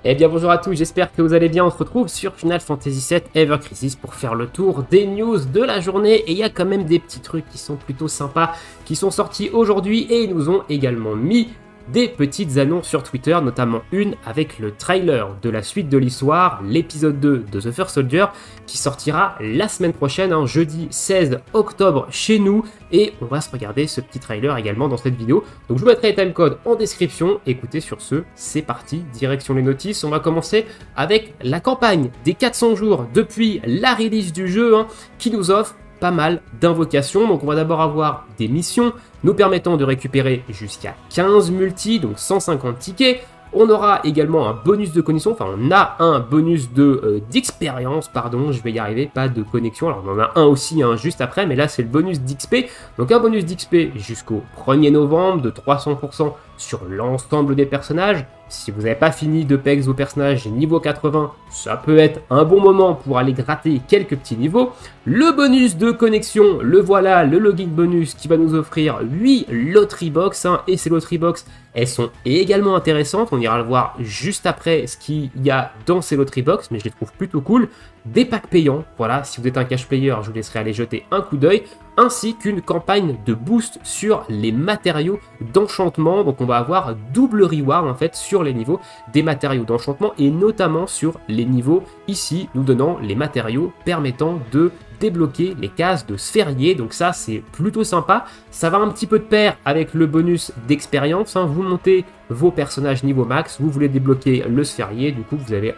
Eh bien bonjour à tous, j'espère que vous allez bien. On se retrouve sur Final Fantasy VII Ever Crisis pour faire le tour des news de la journée. Et il y a quand même des petits trucs qui sont plutôt sympas qui sont sortis aujourd'hui et ils nous ont également mis des petites annonces sur Twitter, notamment une avec le trailer de la suite de l'histoire, l'épisode 2 de The First Soldier, qui sortira la semaine prochaine, jeudi 16 octobre chez nous, et on va se regarder ce petit trailer également dans cette vidéo. Donc je vous mettrai les timecode en description. Écoutez, sur ce, c'est parti, direction les notices. On va commencer avec la campagne des 400 jours depuis la release du jeu, qui nous offre pas mal d'invocations. Donc on va d'abord avoir des missions nous permettant de récupérer jusqu'à 15 multi, donc 150 tickets. On aura également un bonus de connexion, enfin on a un bonus d'expérience, pardon, je vais y arriver, pas de connexion. Alors on en a un aussi juste après, mais là c'est le bonus d'XP. Donc un bonus d'XP jusqu'au 1er novembre de 300% sur l'ensemble des personnages. Si vous n'avez pas fini de PEX vos personnages niveau 80, ça peut être un bon moment pour aller gratter quelques petits niveaux. Le bonus de connexion, le voilà, le login bonus qui va nous offrir 8 Lottery Box. Et ces Lottery Box, elles sont également intéressantes. On ira le voir juste après ce qu'il y a dans ces Lottery Box, mais je les trouve plutôt cool. Des packs payants, voilà, si vous êtes un cash player, je vous laisserai aller jeter un coup d'œil, ainsi qu'une campagne de boost sur les matériaux d'enchantement. Donc on va avoir double reward en fait sur les niveaux des matériaux d'enchantement et notamment sur les niveaux ici, nous donnant les matériaux permettant de débloquer les cases de sphérié. Donc ça c'est plutôt sympa, ça va un petit peu de pair avec le bonus d'expérience, vous montez vos personnages niveau max, vous voulez débloquer le sphérié, du coup vous avez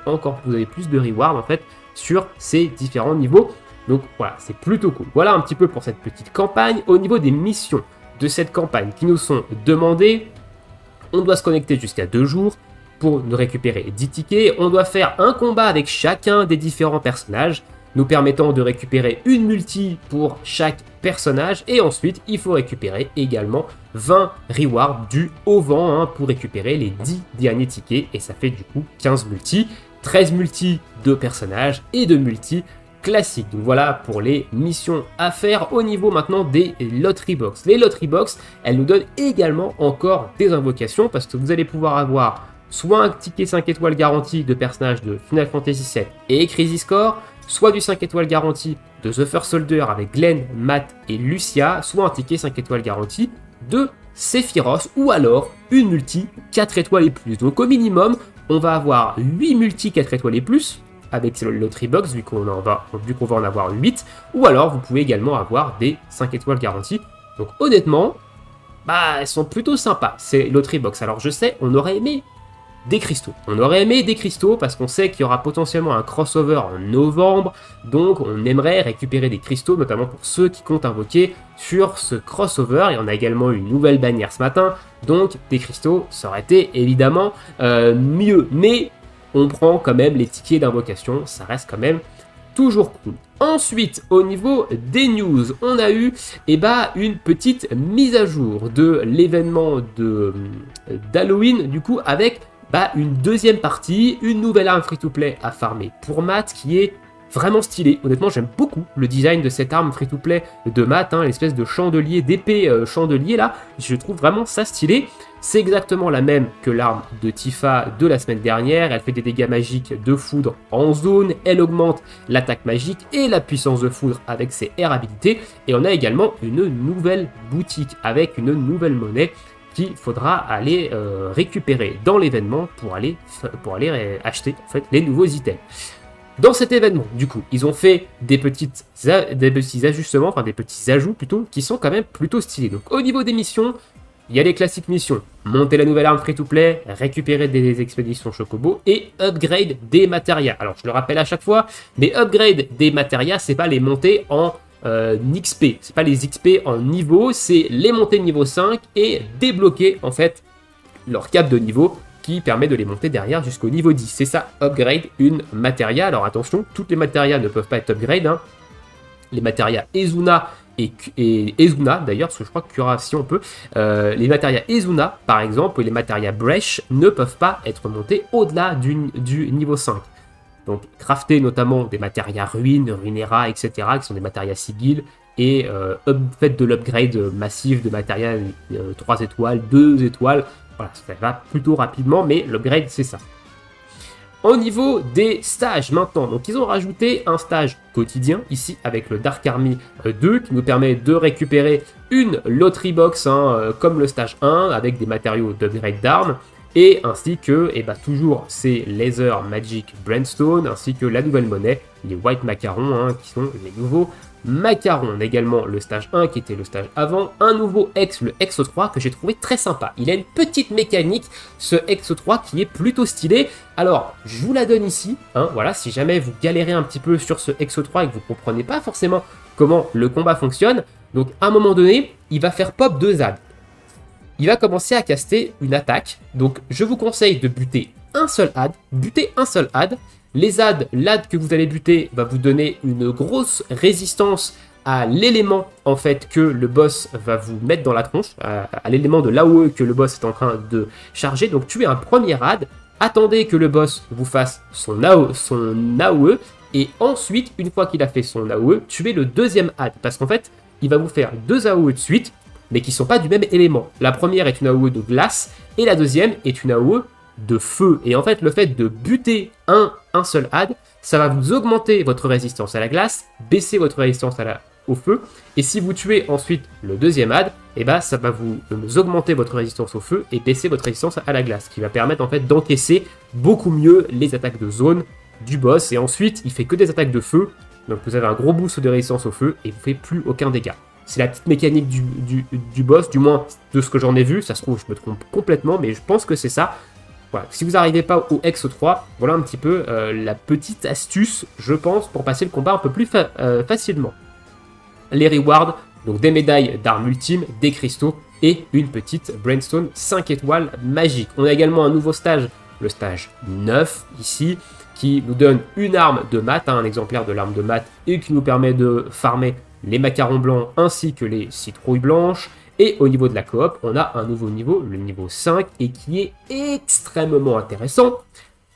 plus de reward en fait sur ces différents niveaux. Donc voilà, c'est plutôt cool. Voilà un petit peu pour cette petite campagne. Au niveau des missions de cette campagne qui nous sont demandées, on doit se connecter jusqu'à 2 jours pour nous récupérer 10 tickets. On doit faire un combat avec chacun des différents personnages, nous permettant de récupérer une multi pour chaque personnage. Et ensuite, il faut récupérer également 20 rewards dus au vent pour récupérer les 10 derniers tickets. Et ça fait du coup 15 multi, 13 multi de personnages et de multi classique. Donc voilà pour les missions à faire. Au niveau maintenant des Lottery Box. Les Lottery Box, elles nous donnent également encore des invocations parce que vous allez pouvoir avoir soit un ticket 5 étoiles garanti de personnages de Final Fantasy VII et Crisis Core, soit du 5 étoiles garanti de The First Soldier avec Glenn, Matt et Lucia, soit un ticket 5 étoiles garanti de Sephiroth ou alors une multi 4 étoiles et plus. Donc au minimum, on va avoir 8 multi 4 étoiles et plus avec le Lottery Box, vu qu'on va en avoir 8, ou alors vous pouvez également avoir des 5 étoiles garanties. Donc honnêtement, elles sont plutôt sympas, ces Lottery Box. Alors je sais, on aurait aimé des cristaux. On aurait aimé des cristaux parce qu'on sait qu'il y aura potentiellement un crossover en novembre, donc on aimerait récupérer des cristaux, notamment pour ceux qui comptent invoquer sur ce crossover. Et on a également une nouvelle bannière ce matin, donc des cristaux, ça aurait été évidemment mieux. Mais on prend quand même les tickets d'invocation, ça reste quand même toujours cool. Ensuite, au niveau des news, on a eu une petite mise à jour de l'événement d'Halloween, du coup, avec une deuxième partie, une nouvelle arme free-to-play à farmer pour Matt qui est vraiment stylée. Honnêtement, j'aime beaucoup le design de cette arme free-to-play de Matt, l'espèce de chandelier, d'épée chandelier là, je trouve vraiment ça stylé. C'est exactement la même que l'arme de Tifa de la semaine dernière. Elle fait des dégâts magiques de foudre en zone. Elle augmente l'attaque magique et la puissance de foudre avec ses R habilités. Et on a également une nouvelle boutique avec une nouvelle monnaie qu'il faudra aller récupérer dans l'événement pour aller acheter en fait les nouveaux items. Dans cet événement, du coup, ils ont fait des petits ajustements, enfin des petits ajouts plutôt, qui sont quand même plutôt stylés. Donc au niveau des missions, il y a les classiques missions, monter la nouvelle arme free-to-play, récupérer des expéditions Chocobo et upgrade des matérias. Alors je le rappelle à chaque fois, mais upgrade des matérias, c'est pas les monter en XP, c'est pas les XP en niveau, c'est les monter niveau 5 et débloquer en fait leur cap de niveau qui permet de les monter derrière jusqu'au niveau 10. C'est ça, upgrade une matéria. Alors attention, toutes les matérias ne peuvent pas être upgrade. Les matérias Ezuna et Ezuna d'ailleurs, parce que je crois que Cura si on peut. Les matérias Ezuna par exemple et les matérias Bresh ne peuvent pas être montés au-delà du niveau 5. Donc crafter notamment des matérias ruines, runera, etc. qui sont des matérias sigil et faites de l'upgrade massif de matériel 3 étoiles, 2 étoiles. Voilà, ça va plutôt rapidement, mais l'upgrade c'est ça. Au niveau des stages maintenant, donc ils ont rajouté un stage quotidien ici avec le Dark Army 2 qui nous permet de récupérer une loterie box comme le stage 1 avec des matériaux d'upgrade d'armes et ainsi que toujours ces Laser Magic Brandstone ainsi que la nouvelle monnaie, les White Macarons qui sont les nouveaux macarons. On a également le stage 1 qui était le stage avant, un nouveau Hex, le Hex 3 que j'ai trouvé très sympa. Il a une petite mécanique, ce Hex 3 qui est plutôt stylé. Alors, je vous la donne ici, voilà, si jamais vous galérez un petit peu sur ce Hex 3 et que vous ne comprenez pas forcément comment le combat fonctionne, donc à un moment donné, il va faire pop 2 ZAD. Il va commencer à caster une attaque, donc je vous conseille de buter un seul AD, Les l'AD que vous allez buter va vous donner une grosse résistance à l'élément en fait que le boss va vous mettre dans la tronche, à l'élément de l'AOE que le boss est en train de charger. Donc tuez un premier AD, attendez que le boss vous fasse son AOE, et ensuite, une fois qu'il a fait son AOE, tuez le deuxième AD, parce qu'en fait, il va vous faire 2 AOE de suite, mais qui ne sont pas du même élément. La première est une AOE de glace, et la deuxième est une AOE de feu. Et en fait, le fait de buter un seul AD, ça va vous augmenter votre résistance à la glace, baisser votre résistance au feu. Et si vous tuez ensuite le deuxième AD, ça va vous augmenter votre résistance au feu et baisser votre résistance à la glace, qui va permettre en fait d'encaisser beaucoup mieux les attaques de zone du boss. Et ensuite, il fait que des attaques de feu. Donc vous avez un gros boost de résistance au feu et vous ne faites plus aucun dégât. C'est la petite mécanique du boss, du moins de ce que j'en ai vu. Ça se trouve, je me trompe complètement, mais je pense que c'est ça. Voilà. Si vous n'arrivez pas au Hex 3, voilà un petit peu la petite astuce, je pense, pour passer le combat un peu plus facilement. Les rewards, donc des médailles d'armes ultimes, des cristaux et une petite Brandstone 5 étoiles magique. On a également un nouveau stage, le stage 9 ici, qui nous donne une arme de mat, un exemplaire de l'arme de mat, et qui nous permet de farmer les macarons blancs ainsi que les citrouilles blanches. Et au niveau de la coop, on a un nouveau niveau, le niveau 5, et qui est extrêmement intéressant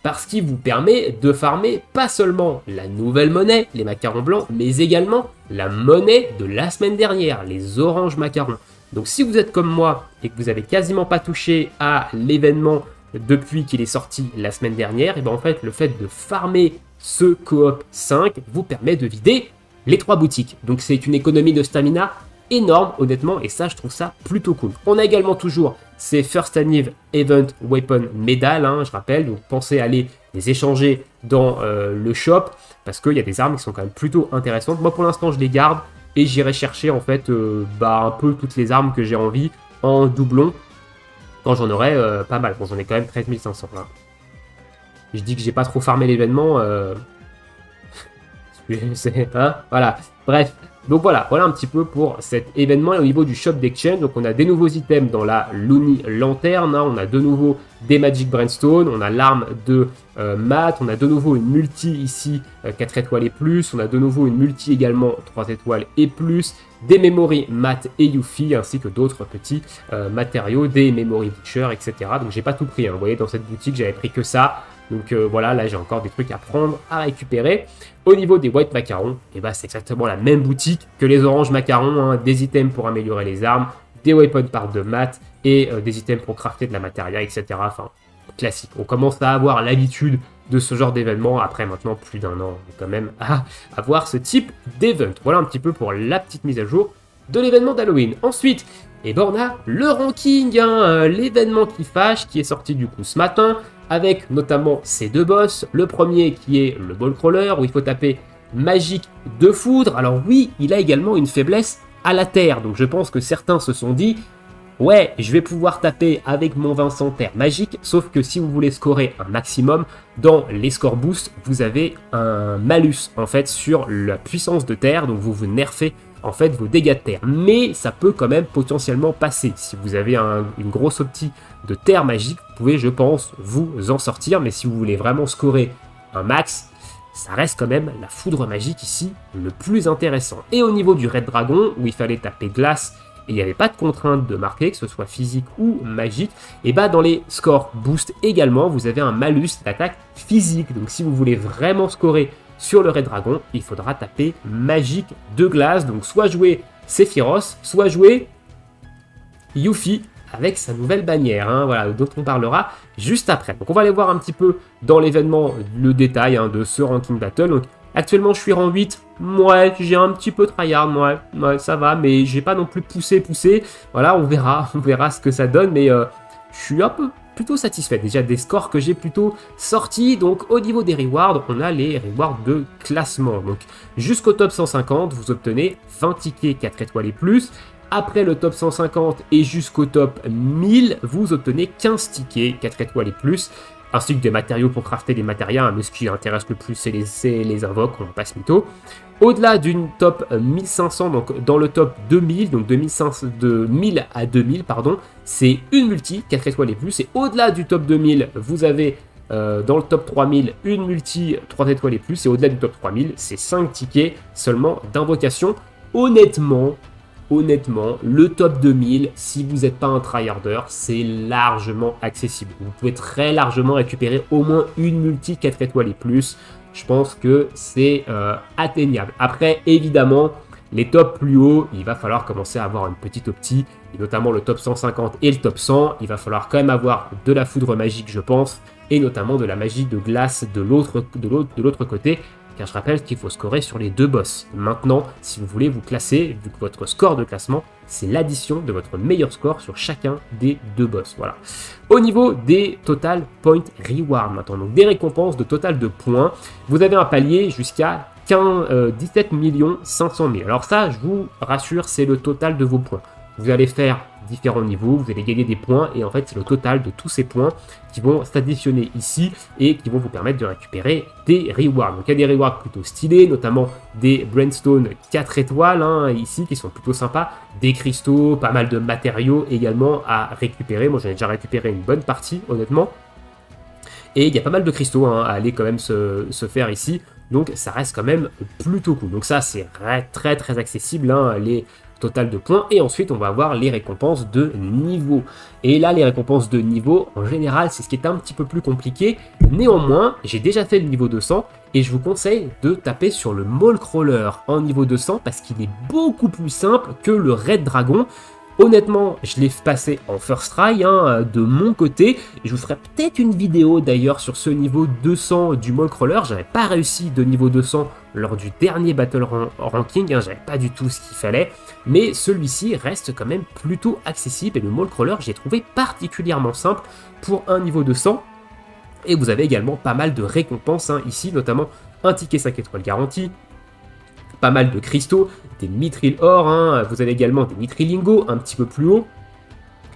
parce qu'il vous permet de farmer pas seulement la nouvelle monnaie, les macarons blancs, mais également la monnaie de la semaine dernière, les oranges macarons. Donc si vous êtes comme moi et que vous avez quasiment pas touché à l'événement depuis qu'il est sorti la semaine dernière, et en fait le fait de farmer ce coop 5 vous permet de vider les 3 boutiques. Donc c'est une économie de stamina énorme honnêtement, et ça je trouve ça plutôt cool. On a également toujours ces First Aniv Event Weapon Medal, je rappelle, donc pensez à aller les échanger dans le shop, parce qu'il y a des armes qui sont quand même plutôt intéressantes. Moi pour l'instant je les garde, et j'irai chercher en fait un peu toutes les armes que j'ai envie en doublon, quand j'en aurai pas mal. Bon, j'en ai quand même 13 500 là. Je dis que j'ai pas trop farmé l'événement, voilà, bref. Donc voilà un petit peu pour cet événement. Et au niveau du shop d'exchange, donc on a des nouveaux items dans la Looney Lanterne, on a de nouveau des Magic Brandstone, on a l'arme de Matt, on a de nouveau une multi ici 4 étoiles et plus, on a de nouveau une multi également 3 étoiles et plus, des memory Matt et Yuffie, ainsi que d'autres petits matériaux, des memory butcher, etc. Donc j'ai pas tout pris, vous voyez dans cette boutique j'avais pris que ça. Donc voilà, là j'ai encore des trucs à prendre, à récupérer. Au niveau des White Macarons, c'est exactement la même boutique que les Oranges Macarons, des items pour améliorer les armes, des weapon parts de mat et des items pour crafter de la matériel, etc. Enfin, classique. On commence à avoir l'habitude de ce genre d'événement après maintenant plus d'un an quand même à avoir ce type d'event. Voilà un petit peu pour la petite mise à jour de l'événement d'Halloween. Ensuite, on a le ranking, l'événement qui fâche, qui est sorti du coup ce matin, avec notamment ces 2 boss. Le premier qui est le ball crawler, où il faut taper magique de foudre. Alors oui, il a également une faiblesse à la terre, donc je pense que certains se sont dit ouais, je vais pouvoir taper avec mon Vincent Terre magique, sauf que si vous voulez scorer un maximum, dans les score boosts, vous avez un malus en fait sur la puissance de terre, donc vous nerfez en fait vos dégâts de terre. Mais ça peut quand même potentiellement passer. Si vous avez une grosse optique de terre magique, vous pouvez, je pense, vous en sortir. Mais si vous voulez vraiment scorer un max, ça reste quand même la foudre magique ici le plus intéressant. Et au niveau du Red Dragon, où il fallait taper glace, et il n'y avait pas de contrainte de marquer, que ce soit physique ou magique, et dans les scores boost également, vous avez un malus d'attaque physique. Donc si vous voulez vraiment scorer sur le Red Dragon, il faudra taper magique de glace. Donc soit jouer Sephiroth, soit jouer Yuffie, avec sa nouvelle bannière, hein, voilà, dont on parlera juste après. Donc on va aller voir un petit peu dans l'événement le détail hein, de ce ranking battle. Donc actuellement je suis rang 8, ouais, j'ai un petit peu tryhard, ouais, ça va, mais j'ai pas non plus poussé, voilà, on verra ce que ça donne, mais je suis un peu plutôt satisfait déjà des scores que j'ai plutôt sortis. Donc au niveau des rewards, on a les rewards de classement. Donc jusqu'au top 150, vous obtenez 20 tickets 4 étoiles et plus. Après le top 150 et jusqu'au top 1000, vous obtenez 15 tickets 4 étoiles et plus, ainsi que des matériaux pour crafter des matériaux, mais ce qui intéresse le plus, c'est les invoques, on passe mytho. Au-delà d'une top 1500, donc dans le top 2000, donc 2500, de 1000 à 2000, pardon, c'est une multi, 4 étoiles et plus, et au-delà du top 2000, vous avez dans le top 3000, une multi 3 étoiles et plus, et au-delà du top 3000, c'est 5 tickets seulement d'invocation. Honnêtement, le top 2000, si vous n'êtes pas un tryharder, c'est largement accessible. Vous pouvez très largement récupérer au moins une multi 4 étoiles et plus. Je pense que c'est atteignable. Après, évidemment, les tops plus hauts, il va falloir commencer à avoir une petite optique, et notamment le top 150 et le top 100. Il va falloir quand même avoir de la foudre magique, je pense, et notamment de la magie de glace de l'autre côté. Car je rappelle qu'il faut scorer sur les deux boss. Maintenant, si vous voulez vous classer, vu que votre score de classement, c'est l'addition de votre meilleur score sur chacun des deux boss. Voilà. Au niveau des total point reward maintenant, donc des récompenses de total de points, vous avez un palier jusqu'à 17 500 000. Alors ça, je vous rassure, c'est le total de vos points. Vous allez faire différents niveaux, vous allez gagner des points, et en fait c'est le total de tous ces points qui vont s'additionner ici et qui vont vous permettre de récupérer des rewards. Donc il y a des rewards plutôt stylés, notamment des Brandstone 4 étoiles hein, ici qui sont plutôt sympas, des cristaux, pas mal de matériaux également à récupérer. Moi j'en ai déjà récupéré une bonne partie honnêtement, et il y a pas mal de cristaux hein, à aller quand même se faire ici, donc ça reste quand même plutôt cool. Donc ça c'est très accessible hein, les total de points, et ensuite on va avoir les récompenses de niveau. Et là les récompenses de niveau en général c'est ce qui est un petit peu plus compliqué. Néanmoins j'ai déjà fait le niveau 200 et je vous conseille de taper sur le Mall Crawler en niveau 200 parce qu'il est beaucoup plus simple que le Red Dragon. Honnêtement, je l'ai passé en first try hein, de mon côté. Je vous ferai peut-être une vidéo d'ailleurs sur ce niveau 200 du Mall Crawler. J'avais pas réussi de niveau 200 lors du dernier Battle Ranking, hein, j'avais pas du tout ce qu'il fallait. Mais celui-ci reste quand même plutôt accessible et le Mall Crawler, j'ai trouvé particulièrement simple pour un niveau 200. Et vous avez également pas mal de récompenses hein, ici, notamment un ticket 5 étoiles garanti, pas mal de cristaux, des mithril or, hein. Vous avez également des mithril un petit peu plus haut.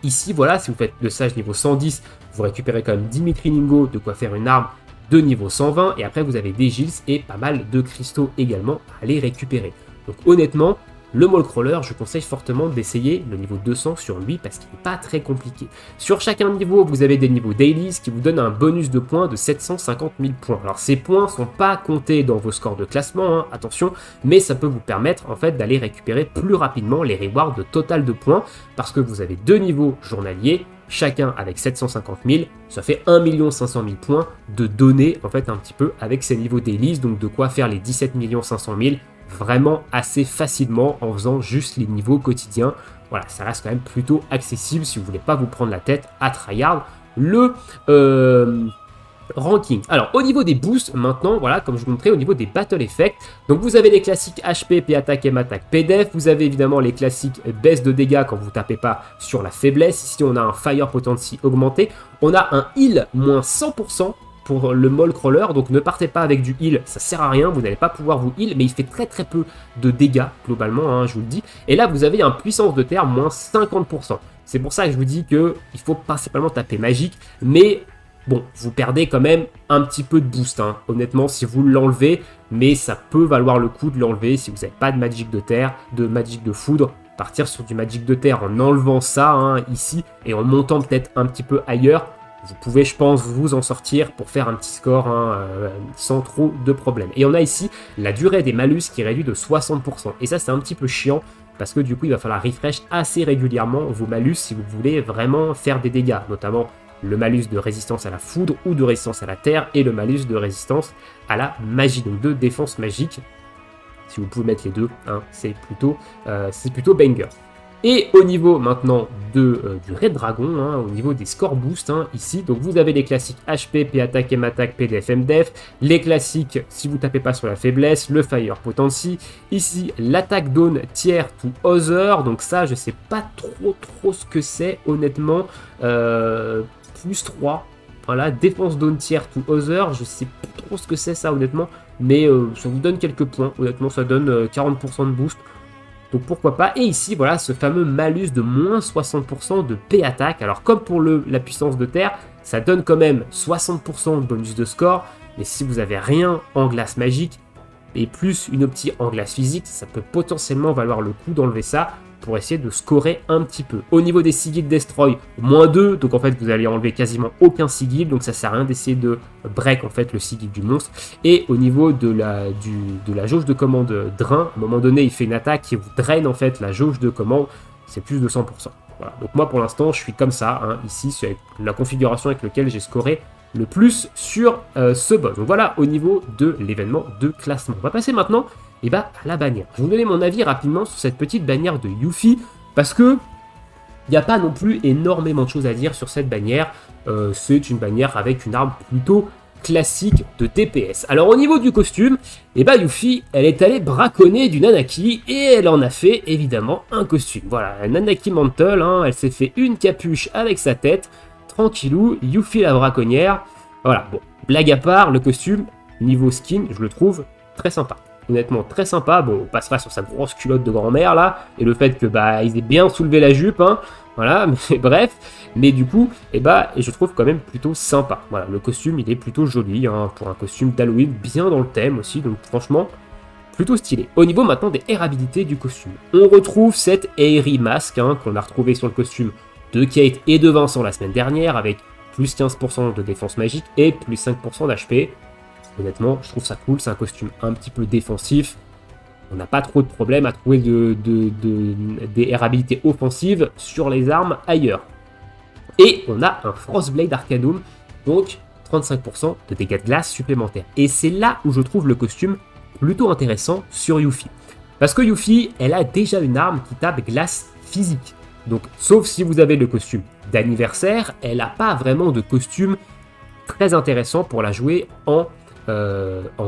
Ici, voilà, si vous faites le sage niveau 110, vous récupérez quand même 10 mithril de quoi faire une arme de niveau 120. Et après, vous avez des gils et pas mal de cristaux également à les récupérer. Donc honnêtement, le Mall Crawler, je conseille fortement d'essayer le niveau 200 sur lui parce qu'il n'est pas très compliqué. Sur chacun niveau, vous avez des niveaux dailies qui vous donnent un bonus de points de 750 000 points. Alors ces points ne sont pas comptés dans vos scores de classement, hein, attention, mais ça peut vous permettre en fait d'aller récupérer plus rapidement les rewards de total de points parce que vous avez deux niveaux journaliers, chacun avec 750 000, ça fait 1 500 000 points de données en fait un petit peu avec ces niveaux dailies, donc de quoi faire les 17 500 000 vraiment assez facilement en faisant juste les niveaux quotidiens. Voilà, ça reste quand même plutôt accessible si vous voulez pas vous prendre la tête à tryhard le ranking. Alors au niveau des boosts maintenant, voilà, comme je vous montrais au niveau des battle effects, donc vous avez les classiques HP, P attaque, M attaque, P-Def, vous avez évidemment les classiques baisse de dégâts quand vous tapez pas sur la faiblesse. Ici on a un fire potency augmenté, on a un heal moins 100% pour le Mall Crawler, donc ne partez pas avec du heal, ça sert à rien, vous n'allez pas pouvoir vous heal, mais il fait très peu de dégâts globalement, hein, je vous le dis. Et là vous avez un puissance de terre moins 50%. C'est pour ça que je vous dis que il faut principalement taper magique, mais bon, vous perdez quand même un petit peu de boost, hein, honnêtement, si vous l'enlevez, mais ça peut valoir le coup de l'enlever si vous n'avez pas de magique de terre, de magique de foudre. Partir sur du magique de terre en enlevant ça hein, ici et en montant peut-être un petit peu ailleurs. Vous pouvez, je pense, vous en sortir pour faire un petit score hein, sans trop de problèmes. Et on a ici la durée des malus qui est réduite de 60%. Et ça, c'est un petit peu chiant parce que du coup, il va falloir refresh assez régulièrement vos malus si vous voulez vraiment faire des dégâts. Notamment le malus de résistance à la foudre ou de résistance à la terre et le malus de résistance à la magie. Donc de défense magique. Si vous pouvez mettre les deux, hein, c'est plutôt banger. Et au niveau maintenant du Red Dragon, hein, au niveau des score boost, hein, ici, donc vous avez les classiques HP, P-Attack, M-Attack, PDF, MDef, les classiques, si vous tapez pas sur la faiblesse, le Fire Potency, ici l'attaque Dawn Tier to Other, donc ça je sais pas trop ce que c'est honnêtement, plus 3, voilà, défense Dawn Tier to Other, je sais pas trop ce que c'est ça honnêtement, mais ça vous donne quelques points, honnêtement ça donne 40% de boost. Donc pourquoi pas. Et ici, voilà, ce fameux malus de moins 60% de P-Attack. Alors comme pour la puissance de terre, ça donne quand même 60% de bonus de score. Mais si vous avez rien en glace magique, et plus une opti en glace physique, ça peut potentiellement valoir le coup d'enlever ça pour essayer de scorer un petit peu. Au niveau des Sigil Destroy, moins 2, donc en fait vous allez enlever quasiment aucun Sigil, donc ça sert à rien d'essayer de break en fait le Sigil du monstre. Et au niveau de la jauge de commande drain, à un moment donné il fait une attaque qui vous draine en fait la jauge de commande, c'est plus de 100%. Voilà. Donc moi pour l'instant je suis comme ça, hein, ici c'est la configuration avec laquelle j'ai scoré le plus sur ce boss. Donc voilà au niveau de l'événement de classement. On va passer maintenant à la bannière. Je vais vous donner mon avis rapidement sur cette petite bannière de Yuffie, parce que il n'y a pas non plus énormément de choses à dire sur cette bannière. C'est une bannière avec une arme plutôt classique de DPS. Alors au niveau du costume, Yuffie, elle est allée braconner du Nanaki et elle en a fait évidemment un costume. Voilà, un Nanaki Mantle, hein, elle s'est fait une capuche avec sa tête, tranquillou, Yuffie la braconnière. Voilà, bon, blague à part, le costume, niveau skin, je le trouve très sympa. Honnêtement très sympa. Bon, on passera sur sa grosse culotte de grand-mère là, et le fait que ils aient bien soulevé la jupe, hein, voilà, mais bref, mais du coup, je trouve quand même plutôt sympa. Voilà, le costume il est plutôt joli, hein, pour un costume d'Halloween, bien dans le thème aussi, donc franchement, plutôt stylé. Au niveau maintenant des airabilités du costume, on retrouve cette Airy Mask, hein, qu'on a retrouvé sur le costume de Kate et de Vincent la semaine dernière, avec plus 15% de défense magique et plus 5% d'HP. Honnêtement, je trouve ça cool, c'est un costume un petit peu défensif. On n'a pas trop de problèmes à trouver des airabilités offensives sur les armes ailleurs. Et on a un Frostblade Arcanum, donc 35% de dégâts de glace supplémentaires. Et c'est là où je trouve le costume plutôt intéressant sur Yuffie. Parce que Yuffie, elle a déjà une arme qui tape glace physique. Donc, sauf si vous avez le costume d'anniversaire, elle n'a pas vraiment de costume très intéressant pour la jouer en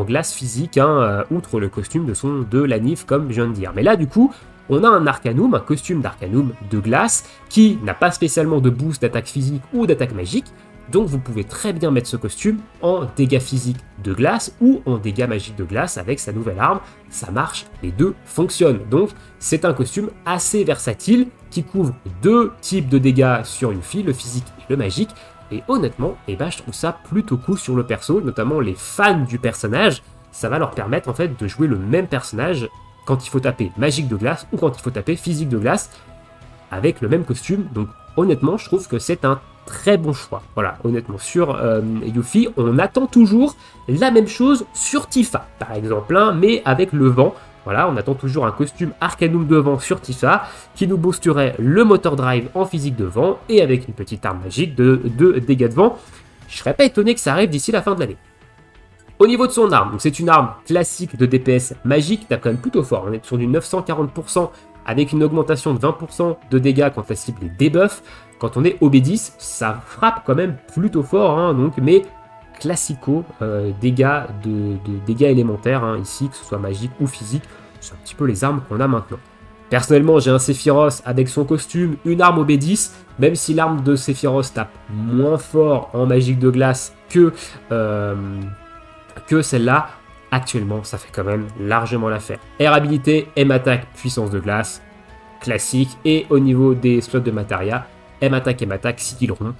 glace physique, hein, outre le costume de la Nif, comme je viens de dire. Mais là, du coup, on a un Arcanum, un costume d'Arcanum de glace, qui n'a pas spécialement de boost d'attaque physique ou d'attaque magique, donc vous pouvez très bien mettre ce costume en dégâts physiques de glace ou en dégâts magiques de glace avec sa nouvelle arme, ça marche, les deux fonctionnent. Donc c'est un costume assez versatile qui couvre deux types de dégâts sur Yuffie, le physique et le magique. Et honnêtement, je trouve ça plutôt cool sur le perso, notamment les fans du personnage, ça va leur permettre en fait de jouer le même personnage quand il faut taper magique de glace ou quand il faut taper physique de glace avec le même costume. Donc honnêtement, je trouve que c'est un très bon choix. Voilà, honnêtement, sur Yuffie, on attend toujours la même chose sur Tifa, par exemple, hein, mais avec le vent. Voilà, on attend toujours un costume Arcanum de vent sur Tifa qui nous boosterait le motor drive en physique de vent et avec une petite arme magique de dégâts de vent. Je serais pas étonné que ça arrive d'ici la fin de l'année. Au niveau de son arme, c'est une arme classique de DPS magique, tape quand même plutôt fort. On est sur du 940% avec une augmentation de 20% de dégâts quand la cible est debuff. Quand on est OB10, ça frappe quand même plutôt fort, hein, donc, mais classico, dégâts élémentaires, hein, ici, que ce soit magique ou physique, c'est un petit peu les armes qu'on a maintenant. Personnellement, j'ai un Sephiroth avec son costume, une arme OB10, même si l'arme de Sephiroth tape moins fort en magique de glace que celle-là, actuellement, ça fait quand même largement l'affaire. Air habilité, M attaque, puissance de glace, classique, et au niveau des slots de Materia, M attaque, sigil rond,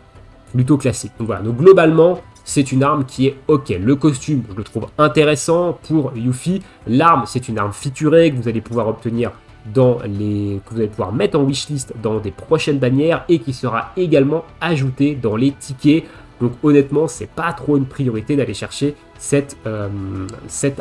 plutôt classique. Donc voilà, donc globalement, c'est une arme qui est ok. Le costume, je le trouve intéressant pour Yuffie. L'arme, c'est une arme featurée que vous allez pouvoir obtenir que vous allez pouvoir mettre en wishlist dans des prochaines bannières et qui sera également ajoutée dans les tickets. Donc honnêtement, c'est pas trop une priorité d'aller chercher cette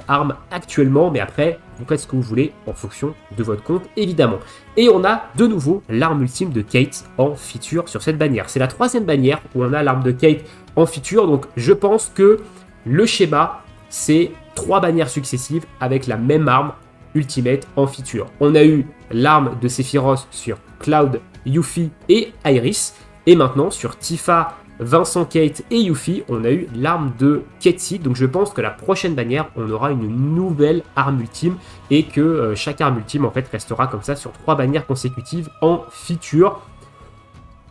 arme actuellement, mais après, vous faites ce que vous voulez en fonction de votre compte, évidemment. Et on a de nouveau l'arme ultime de Kate en feature sur cette bannière. C'est la troisième bannière où on a l'arme de Kate en feature, donc je pense que le schéma, c'est 3 bannières successives avec la même arme Ultimate en feature. On a eu l'arme de Sephiroth sur Cloud, Yuffie et Iris. Et maintenant, sur Tifa, Vincent, Kate et Yuffie, on a eu l'arme de Ketsi. Donc je pense que la prochaine bannière, on aura une nouvelle arme ultime et que chaque arme ultime en fait restera comme ça sur 3 bannières consécutives en feature.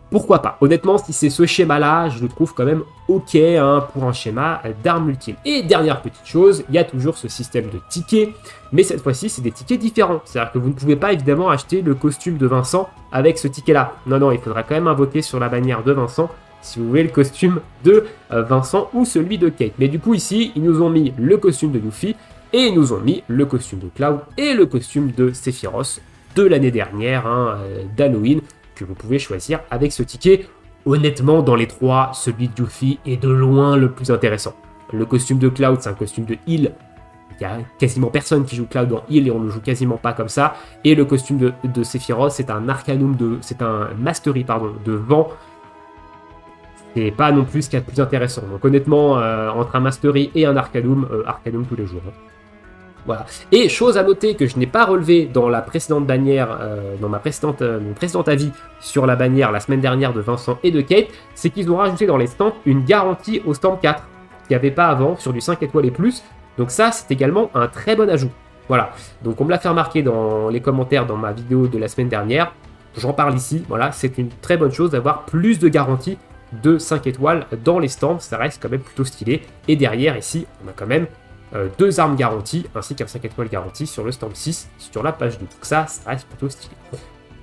Pourquoi pas? Honnêtement, si c'est ce schéma-là, je le trouve quand même ok hein, pour un schéma d'arme ultime. Et dernière petite chose, il y a toujours ce système de tickets, mais cette fois-ci, c'est des tickets différents. C'est-à-dire que vous ne pouvez pas évidemment acheter le costume de Vincent avec ce ticket-là. Non, non, il faudra quand même invoquer sur la bannière de Vincent si vous voulez le costume de Vincent ou celui de Kate. Mais du coup, ici, ils nous ont mis le costume de Yuffie et ils nous ont mis le costume de Cloud et le costume de Sephiroth de l'année dernière, hein, d'Halloween, que vous pouvez choisir avec ce ticket. Honnêtement, dans les 3, celui de Yuffie est de loin le plus intéressant. Le costume de Cloud, c'est un costume de heal. Il y a quasiment personne qui joue Cloud en heal et on ne le joue quasiment pas comme ça. Et le costume de Sephiroth, c'est un arcanum c'est un mastery pardon, de vent. C'est pas non plus ce qu'il y a de plus intéressant. Donc honnêtement, entre un mastery et un arcanum, arcanum tous les jours. Hein. Voilà. Et chose à noter que je n'ai pas relevé dans la précédente bannière, dans mon précédent avis sur la bannière la semaine dernière de Vincent et de Kate, c'est qu'ils ont rajouté dans les stamps une garantie au stamp 4, qu'il n'y avait pas avant sur du 5 étoiles et plus. Donc ça, c'est également un très bon ajout. Voilà. Donc on me l'a fait remarquer dans les commentaires dans ma vidéo de la semaine dernière. J'en parle ici. Voilà, c'est une très bonne chose d'avoir plus de garanties de 5 étoiles dans les stamps. Ça reste quand même plutôt stylé. Et derrière, ici, on a quand même 2 armes garanties, ainsi qu'un 5 étoiles garanti sur le stamp 6, sur la page 2. Donc ça reste plutôt stylé.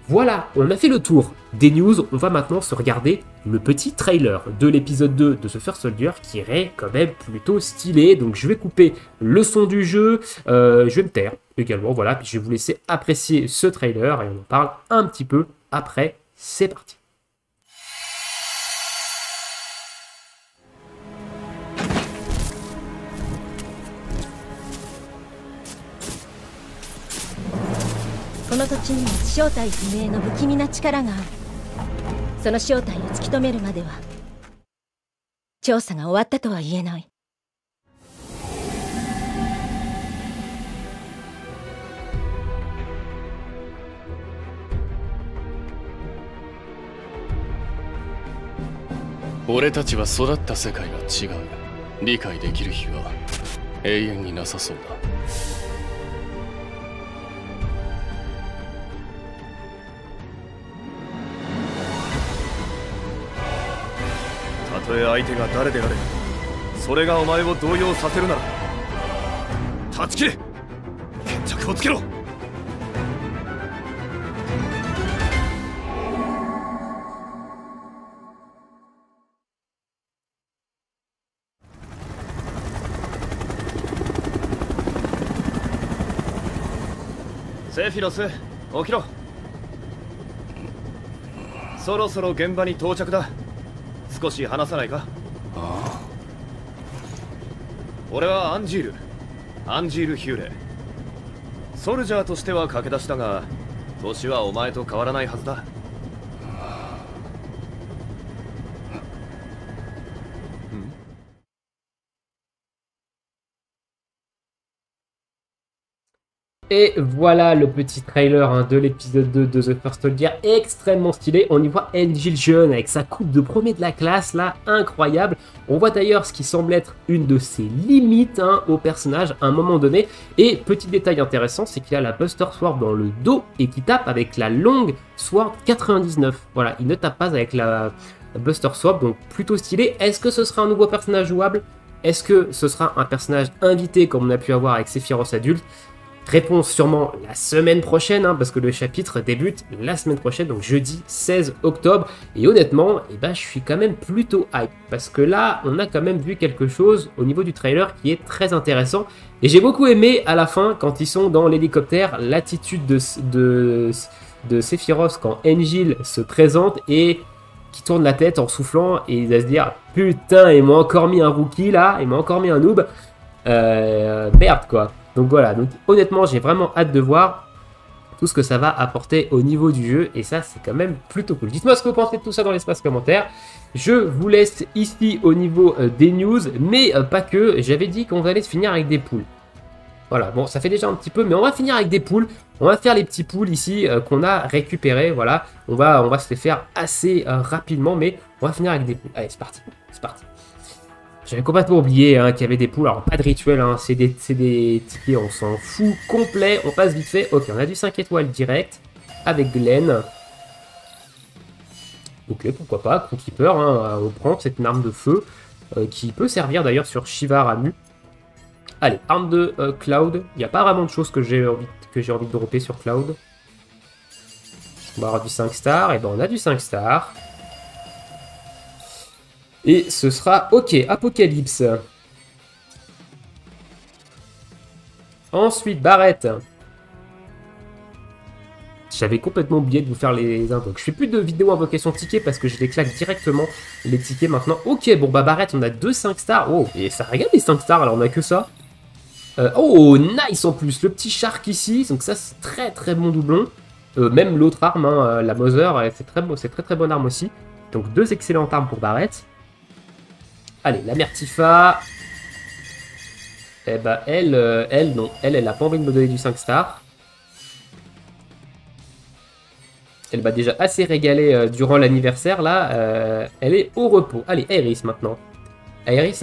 Voilà, on a fait le tour des news. On va maintenant se regarder le petit trailer de l'épisode 2 de The First Soldier, qui est quand même plutôt stylé. Donc je vais couper le son du jeu, je vais me taire également, voilà. Puis je vais vous laisser apprécier ce trailer, et on en parle un petit peu après. C'est parti.この土地には正体不明の不気味な力がある。その正体を突き止めるまでは調査が終わったとは言えない。俺たちは育った世界が違う。理解できる日は永遠になさそうだ。たとえ相手が誰であれ、それがお前を動揺させるなら断ち切れ。決着をつけろ。セフィロス、起きろ。そろそろ現場に到着だ。少し話さないか。ああ、俺はアンジール・ヒューレ。ソルジャーとしては駆け出しだが、年はお前と変わらないはずだ。Et voilà le petit trailer hein, de l'épisode 2 de The First Soldier, extrêmement stylé. On y voit Angel jeune avec sa coupe de premier de la classe, là, incroyable. On voit d'ailleurs ce qui semble être une de ses limites hein, au personnage à un moment donné. Et petit détail intéressant, c'est qu'il a la Buster Sword dans le dos et qu'il tape avec la longue Sword 99. Voilà, il ne tape pas avec la Buster Sword, donc plutôt stylé. Est-ce que ce sera un nouveau personnage jouable? Est-ce que ce sera un personnage invité comme on a pu avoir avec Sephiroth adulte? Réponse sûrement la semaine prochaine, hein, parce que le chapitre débute la semaine prochaine, donc jeudi 16 octobre. Et honnêtement, je suis quand même plutôt hype, parce que là, on a quand même vu quelque chose au niveau du trailer qui est très intéressant. Et j'ai beaucoup aimé à la fin, quand ils sont dans l'hélicoptère, l'attitude de Sephiroth quand Angel se présente et qui tourne la tête en soufflant, et il va se dire « Putain, il m'a encore mis un rookie là, il m'a encore mis un noob. Merde quoi ». Donc voilà, donc honnêtement j'ai vraiment hâte de voir tout ce que ça va apporter au niveau du jeu et ça c'est quand même plutôt cool. Dites-moi ce que vous pensez de tout ça dans l'espace commentaire. Je vous laisse ici au niveau des news, mais pas que, j'avais dit qu'on allait se finir avec des poules. Voilà, bon, ça fait déjà un petit peu, mais on va finir avec des poules. On va faire les petits poules ici qu'on a récupérés, voilà. On va se les faire assez rapidement, mais on va finir avec des poules. Allez, c'est parti, c'est parti. J'avais complètement oublié hein, qu'il y avait des poules. Alors, pas de rituel, hein, c'est des tickets, on s'en fout complet. On passe vite fait. Ok, on a du 5 étoiles direct avec Glenn. Ok, pourquoi pas, Crewkeeper, hein, on prend, c'est une arme de feu qui peut servir d'ailleurs sur Shiva Ramu. Allez, arme de Cloud. Il n'y a pas vraiment de choses que j'ai envie de dropper sur Cloud. On va avoir du 5 stars. Et ben on a du 5 stars. Et ce sera ok, Apocalypse. Ensuite, Barrett. J'avais complètement oublié de vous faire les invoques. Je fais plus de vidéos invocation tickets parce que je les claque directement les tickets maintenant. Ok, bon bah Barrett, on a 2 5 stars. Oh, et ça régale les 5 stars, alors on a que ça. Oh, nice en plus, le petit Shark ici. Donc ça, c'est très très bon doublon. Même l'autre arme, hein, la Mother, c'est très très bonne arme aussi. Donc 2 excellentes armes pour Barrett. Allez, la mère Tifa. Eh bah elle a pas envie de me donner du 5 stars. Elle m'a déjà assez régalé durant l'anniversaire, là. Elle est au repos. Allez, Aeris maintenant. Aeris,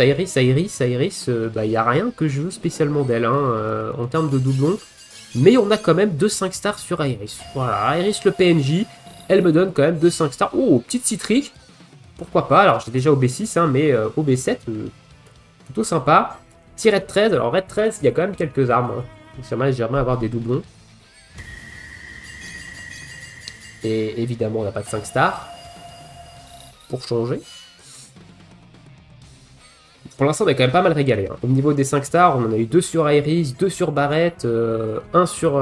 bah, y a rien que je veux spécialement d'elle, hein, en termes de doublons. Mais on a quand même 2 5 stars sur Aeris. Voilà, Aeris le PNJ, elle me donne quand même 2 5 stars. Oh, petite Citric. Pourquoi pas, alors j'ai déjà OB6, hein, mais OB7, plutôt sympa. Petit Red 13, alors Red 13, il y a quand même quelques armes. Hein. Donc j'aimerais avoir des doublons. Et évidemment, on n'a pas de 5 stars. Pour changer. Pour l'instant, on est quand même pas mal régalé. Hein. Au niveau des 5 stars, on en a eu 2 sur Aeris, 2 sur Barrett, 1 sur...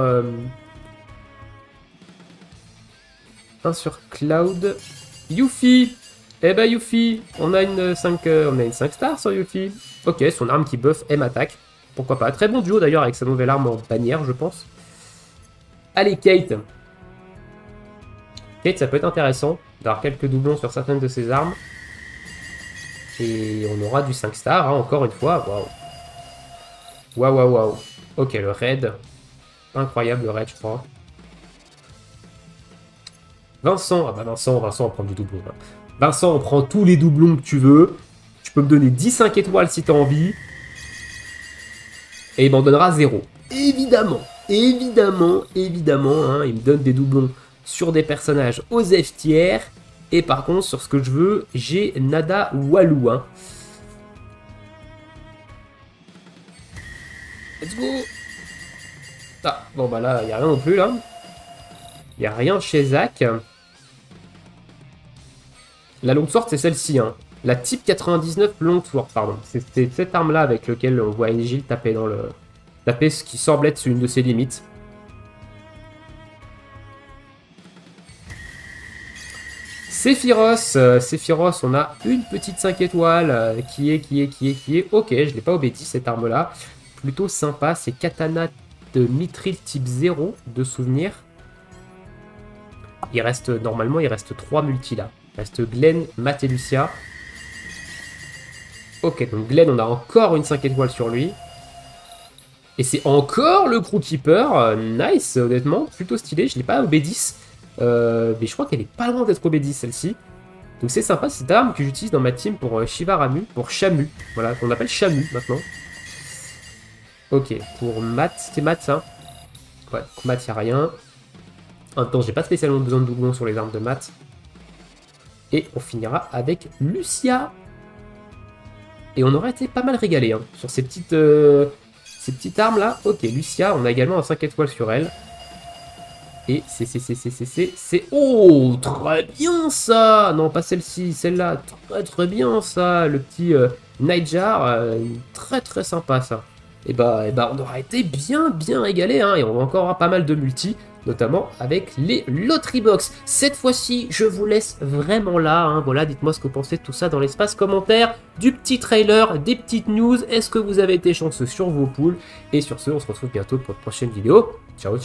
1 sur Cloud. Yuffie. Eh ben Yuffie, on a une 5 stars sur Yuffie. Ok, son arme qui buff M attaque. Pourquoi pas. Très bon duo d'ailleurs avec sa nouvelle arme en bannière, je pense. Allez, Kate. Kate, ça peut être intéressant d'avoir quelques doublons sur certaines de ses armes. Et on aura du 5 stars, hein, encore une fois. Waouh. Waouh. Ok, le raid. Incroyable le raid, je crois. Vincent. Ah bah Vincent, on prend du doublon. Hein. Vincent, on prend tous les doublons que tu veux. Tu peux me donner 10 5 étoiles si tu as envie. Et il m'en donnera 0. Évidemment, hein, il me donne des doublons sur des personnages aux F tiers. Et par contre, sur ce que je veux, j'ai nada Walou. Hein. Let's go. Ah, bon bah là, il n'y a rien non plus là. Il n'y a rien chez Zach. La longsword, c'est celle-ci. Hein. La type 99 longsword, pardon. C'est cette arme-là avec laquelle on voit Engil taper dans le... taper ce qui semble être une de ses limites. Sephiroth, on a une petite 5 étoiles qui est. Ok, je l'ai pas obédi cette arme-là. Plutôt sympa, c'est Katana de Mithril type 0 de souvenir. Normalement, il reste 3 multis là. Il reste Glenn, Matt et Lucia. Ok, donc Glenn, on a encore une 5 étoiles sur lui. Et c'est encore le Crewkeeper. Nice, honnêtement, plutôt stylé. Je l'ai pas OB10. Mais je crois qu'elle est pas loin d'être OB10 celle-ci. Donc c'est sympa, c'est cette arme que j'utilise dans ma team pour Shiva Ramu, pour Shamu. Voilà, qu'on appelle Shamu maintenant. Ok, pour Matt, c'était Matt ça. Ouais, pour Matt, il n'y a rien. En même temps, j'ai pas spécialement besoin de doublons sur les armes de Matt. Et on finira avec Lucia. Et on aurait été pas mal régalé hein, sur ces petites armes là. Ok, Lucia, on a également un 5 étoiles sur elle. Et c'est... Oh, très bien ça. Non, pas celle-ci, celle-là. Très bien ça. Le petit Nightjar, très sympa ça. Et bah, on aura été bien régalé. Hein, et on va encore avoir pas mal de multi. Notamment avec les Lottery Box. Cette fois-ci, je vous laisse vraiment là. Hein. Voilà, dites-moi ce que vous pensez de tout ça dans l'espace commentaire. Du petit trailer, des petites news. Est-ce que vous avez été chanceux sur vos poules? Et sur ce, on se retrouve bientôt pour une prochaine vidéo. Ciao.